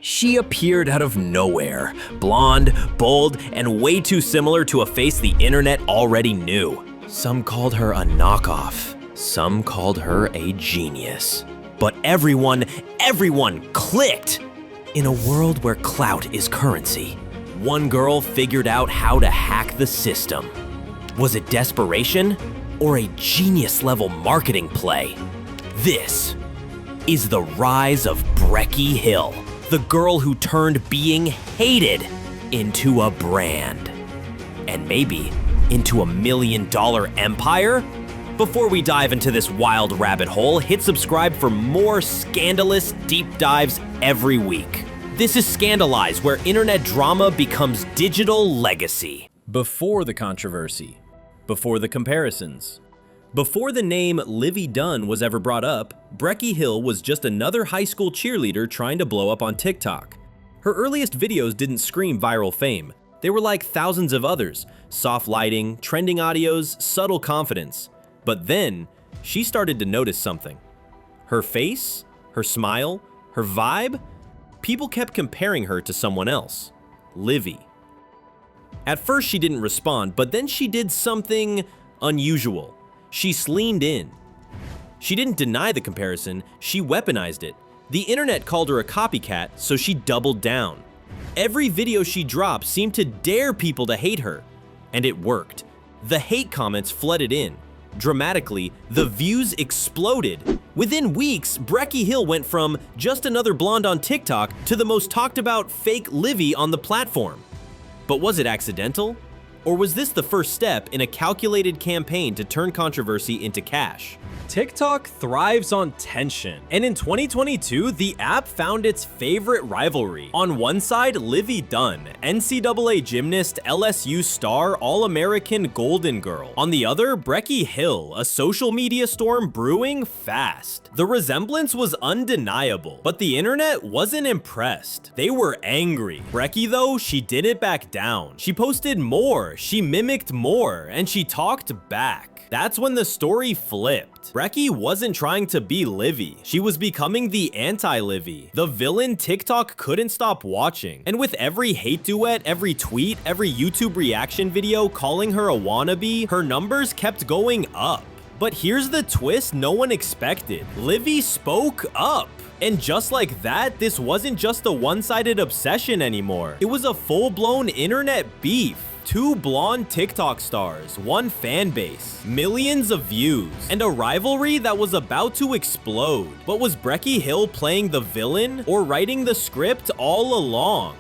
She appeared out of nowhere, blonde, bold, and way too similar to a face the internet already knew. Some called her a knockoff. Some called her a genius. But everyone clicked! In a world where clout is currency, one girl figured out how to hack the system. Was it desperation or a genius-level marketing play? This is the rise of Breckie Hill, the girl who turned being hated into a brand. And maybe into a $1 million empire? Before we dive into this wild rabbit hole, hit subscribe for more scandalous deep dives every week. This is Scandalize, where internet drama becomes digital legacy. Before the controversy, before the comparisons, before the name Livvy Dunne was ever brought up, Breckie Hill was just another high school cheerleader trying to blow up on TikTok. Her earliest videos didn't scream viral fame. They were like thousands of others: soft lighting, trending audios, subtle confidence. But then, she started to notice something. Her face, her smile, her vibe, people kept comparing her to someone else, Livvy. At first she didn't respond, but then she did something unusual. She leaned in. She didn't deny the comparison, she weaponized it. The internet called her a copycat, so she doubled down. Every video she dropped seemed to dare people to hate her. And it worked. The hate comments flooded in. Dramatically, the views exploded. Within weeks, Breckie Hill went from just another blonde on TikTok to the most talked about fake Livvy on the platform. But was it accidental? Or was this the first step in a calculated campaign to turn controversy into cash? TikTok thrives on tension, and in 2022, the app found its favorite rivalry. On one side, Livvy Dunne, NCAA gymnast, LSU star, All-American Golden Girl. On the other, Breckie Hill, a social media storm brewing fast. The resemblance was undeniable, but the internet wasn't impressed. They were angry. Breckie, though, she didn't back down. She posted more, she mimicked more, and she talked back. That's when the story flipped. Breckie wasn't trying to be Livvy. She was becoming the anti-Livvy, the villain TikTok couldn't stop watching. And with every hate duet, every tweet, every YouTube reaction video calling her a wannabe, her numbers kept going up. But here's the twist no one expected. Livvy spoke up. And just like that, this wasn't just a one-sided obsession anymore. It was a full-blown internet beef. Two blonde TikTok stars, one fan base, millions of views, and a rivalry that was about to explode. But was Breckie Hill playing the villain or writing the script all along?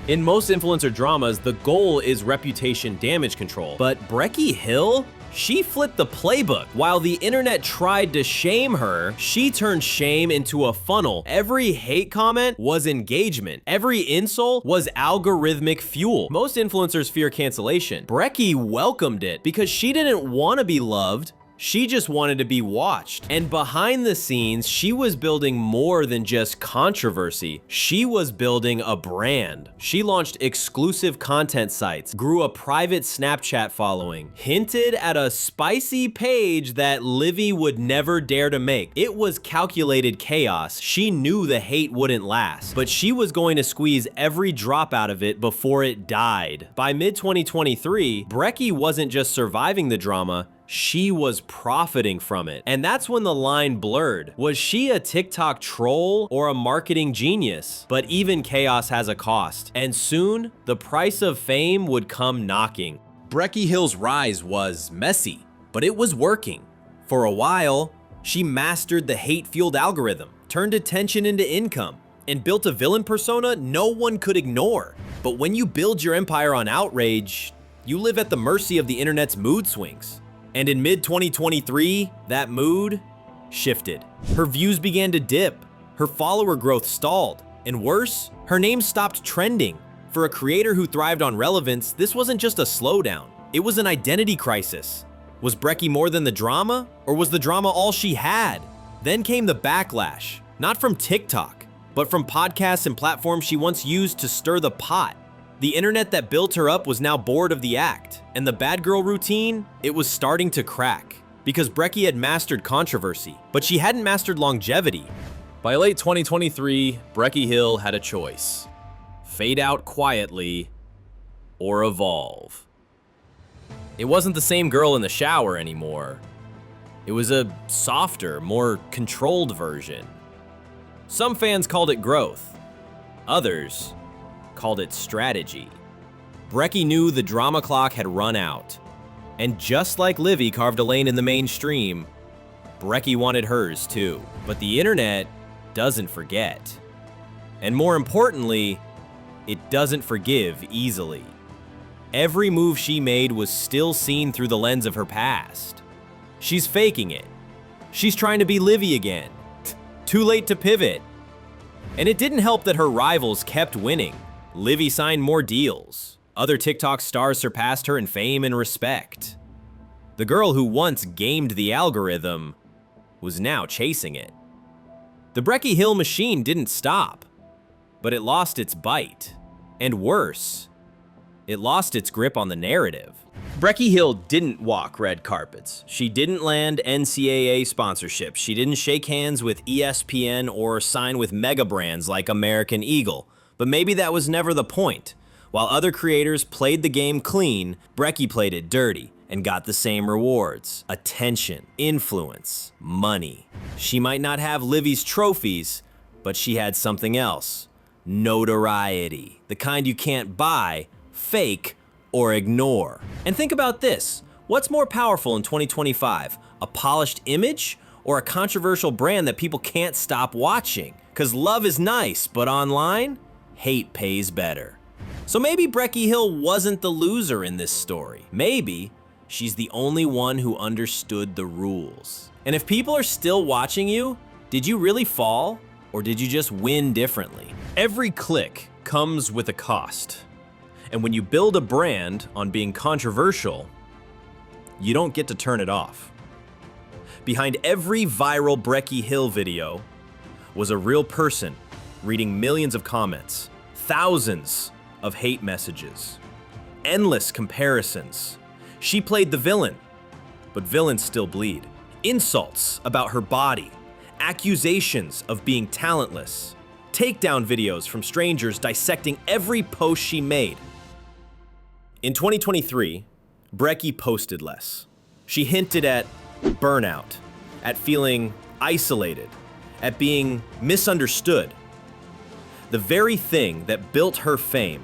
In most influencer dramas, the goal is reputation damage control. But Breckie Hill? She flipped the playbook. While the internet tried to shame her, she turned shame into a funnel. Every hate comment was engagement. Every insult was algorithmic fuel. Most influencers fear cancellation. Breckie welcomed it because she didn't want to be loved. She just wanted to be watched. And behind the scenes, she was building more than just controversy. She was building a brand. She launched exclusive content sites, grew a private Snapchat following, hinted at a spicy page that Livvy would never dare to make. It was calculated chaos. She knew the hate wouldn't last, but she was going to squeeze every drop out of it before it died. By mid-2023, Breckie wasn't just surviving the drama, she was profiting from it. And that's when the line blurred. Was she a TikTok troll or a marketing genius? But even chaos has a cost. And soon, the price of fame would come knocking. Breckie Hill's rise was messy, But it was working. For a while, she mastered the hate-fueled algorithm, turned attention into income, and built a villain persona no one could ignore. But when you build your empire on outrage, you live at the mercy of the internet's mood swings. And in mid-2023, that mood shifted. Her views began to dip, her follower growth stalled, and worse, her name stopped trending. For a creator who thrived on relevance, this wasn't just a slowdown, it was an identity crisis. Was Breckie more than the drama, or was the drama all she had? Then came the backlash, not from TikTok, but from podcasts and platforms she once used to stir the pot. The internet that built her up was now bored of the act, and the bad girl routine, it was starting to crack. Because Breckie had mastered controversy, but she hadn't mastered longevity. By late 2023, Breckie Hill had a choice: fade out quietly or evolve. It wasn't the same girl in the shower anymore. It was a softer, more controlled version. Some fans called it growth. Others called it strategy. Breckie knew the drama clock had run out. And just like Livvy carved a lane in the mainstream, Breckie wanted hers too. But the internet doesn't forget. And more importantly, it doesn't forgive easily. Every move she made was still seen through the lens of her past. She's faking it. She's trying to be Livvy again. Too late to pivot. And it didn't help that her rivals kept winning. Livvy signed more deals. Other TikTok stars surpassed her in fame and respect. The girl who once gamed the algorithm was now chasing it. The Breckie Hill machine didn't stop, but it lost its bite. And worse, it lost its grip on the narrative. Breckie Hill didn't walk red carpets. She didn't land NCAA sponsorships. She didn't shake hands with ESPN or sign with mega brands like American Eagle. But maybe that was never the point. While other creators played the game clean, Breckie played it dirty and got the same rewards: attention, influence, money. She might not have Livvy's trophies, but she had something else: notoriety, the kind you can't buy, fake, or ignore. And think about this: what's more powerful in 2025, a polished image or a controversial brand that people can't stop watching? Because love is nice, but online, hate pays better. So maybe Breckie Hill wasn't the loser in this story. Maybe she's the only one who understood the rules. And if people are still watching you, did you really fall, or did you just win differently? Every click comes with a cost. And when you build a brand on being controversial, you don't get to turn it off. Behind every viral Breckie Hill video was a real person reading millions of comments, thousands of hate messages, endless comparisons. She played the villain, but villains still bleed. Insults about her body, accusations of being talentless, takedown videos from strangers dissecting every post she made. In 2023, Breckie posted less. She hinted at burnout, at feeling isolated, at being misunderstood. The very thing that built her fame,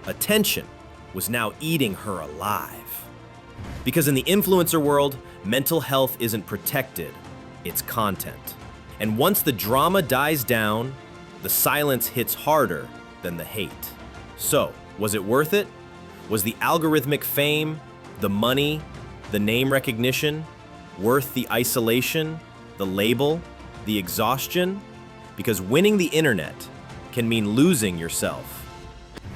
attention, was now eating her alive. Because in the influencer world, mental health isn't protected, it's content. And once the drama dies down, the silence hits harder than the hate. So, was it worth it? Was the algorithmic fame, the money, the name recognition, worth the isolation, the label, the exhaustion? Because winning the internet can mean losing yourself.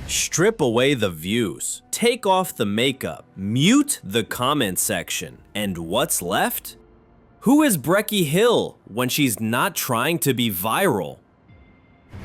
Strip away the views, take off the makeup, mute the comment section, and what's left? Who is Breckie Hill when she's not trying to be viral?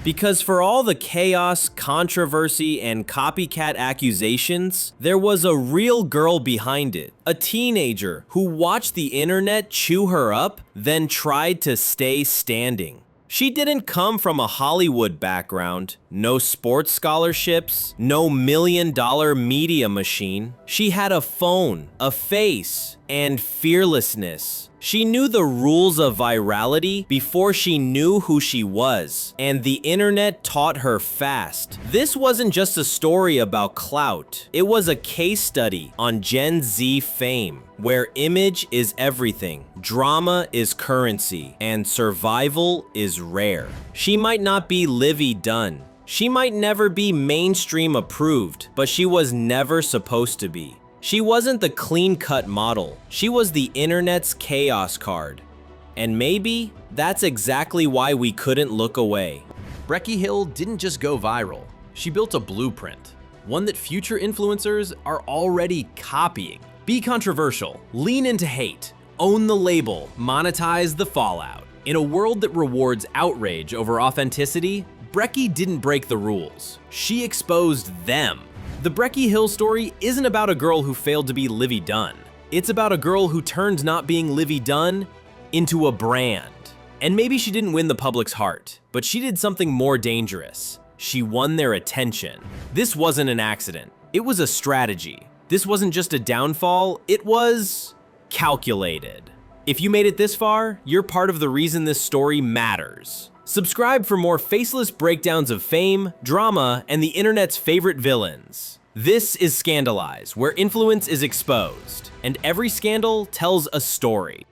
Because for all the chaos, controversy, and copycat accusations, there was a real girl behind it. A teenager who watched the internet chew her up, then tried to stay standing. She didn't come from a Hollywood background, no sports scholarships, no $1 million media machine. She had a phone, a face, and fearlessness. She knew the rules of virality before she knew who she was, and the internet taught her fast. This wasn't just a story about clout. It was a case study on Gen Z fame, where image is everything, drama is currency, and survival is rare. She might not be Livvy Dunne. She might never be mainstream approved, but she was never supposed to be. She wasn't the clean-cut model. She was the internet's chaos card. And maybe that's exactly why we couldn't look away. Breckie Hill didn't just go viral. She built a blueprint, one that future influencers are already copying. Be controversial, lean into hate, own the label, monetize the fallout. In a world that rewards outrage over authenticity, Breckie didn't break the rules. She exposed them. The Breckie Hill story isn't about a girl who failed to be Livvy Dunne. It's about a girl who turned not being Livvy Dunne into a brand. And maybe she didn't win the public's heart, but she did something more dangerous. She won their attention. This wasn't an accident. It was a strategy. This wasn't just a downfall, it was calculated. If you made it this far, you're part of the reason this story matters. Subscribe for more faceless breakdowns of fame, drama, and the internet's favorite villains. This is Scandalize, where influence is exposed, and every scandal tells a story.